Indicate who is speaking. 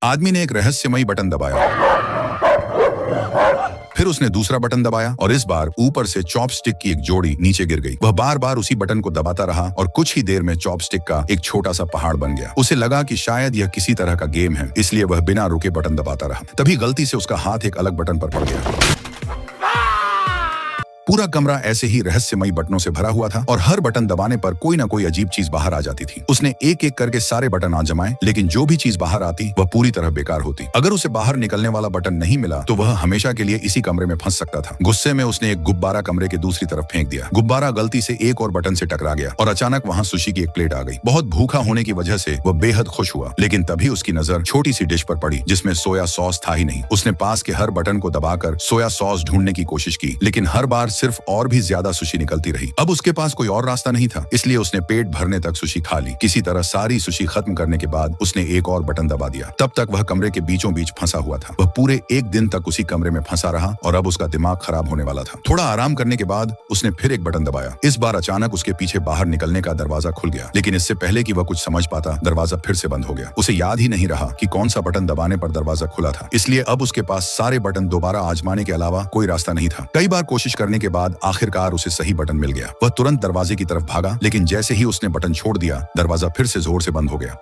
Speaker 1: आदमी ने एक रहस्यमयी बटन दबाया, फिर उसने दूसरा बटन दबाया और इस बार ऊपर से चॉपस्टिक की एक जोड़ी नीचे गिर गई। वह बार बार उसी बटन को दबाता रहा और कुछ ही देर में चॉपस्टिक का एक छोटा सा पहाड़ बन गया। उसे लगा कि शायद यह किसी तरह का गेम है, इसलिए वह बिना रुके बटन दबाता रहा। तभी गलती से उसका हाथ एक अलग बटन पर पड़ गया। पूरा कमरा ऐसे ही रहस्यमयी बटनों से भरा हुआ था और हर बटन दबाने पर कोई ना कोई अजीब चीज बाहर आ जाती थी। उसने एक एक करके सारे बटन आजमाए, लेकिन जो भी चीज बाहर आती वह पूरी तरह बेकार होती। अगर उसे बाहर निकलने वाला बटन नहीं मिला तो वह हमेशा के लिए इसी कमरे में फंस सकता था। गुस्से में उसने एक गुब्बारा कमरे के दूसरी तरफ फेंक दिया। गुब्बारा गलती से एक और बटन से टकरा गया और अचानक वहां सुशी की एक प्लेट आ गई। बहुत भूखा होने की वजह से वह बेहद खुश हुआ, लेकिन तभी उसकी नजर छोटी सी डिश पर पड़ी जिसमें सोया सॉस था ही नहीं। उसने पास के हर बटन को दबाकर सोया सॉस ढूंढने की कोशिश की, लेकिन हर बार सिर्फ और भी ज्यादा सुशी निकलती रही। अब उसके पास कोई और रास्ता नहीं था, इसलिए उसने पेट भरने तक सुशी खा ली। किसी तरह सारी सुशी खत्म करने के बाद उसने एक और बटन दबा दिया। तब तक वह कमरे के बीचों बीच फंसा हुआ था। वह पूरे एक दिन तक उसी कमरे में फंसा रहा और अब उसका दिमाग खराब होने वाला था। थोड़ा आराम करने के बाद उसने फिर एक बटन दबाया। इस बार अचानक उसके पीछे बाहर निकलने का दरवाजा खुल गया, लेकिन इससे पहले कि वह कुछ समझ पाता, दरवाजा फिर से बंद हो गया। उसे याद ही नहीं रहा कि कौन सा बटन दबाने पर दरवाजा खुला था, इसलिए अब उसके पास सारे बटन दोबारा आजमाने के अलावा कोई रास्ता नहीं था। कई बार कोशिश करने के बाद आखिरकार उसे सही बटन मिल गया। वह तुरंत दरवाजे की तरफ भागा, लेकिन जैसे ही उसने बटन छोड़ दिया, दरवाजा फिर से जोर से बंद हो गया।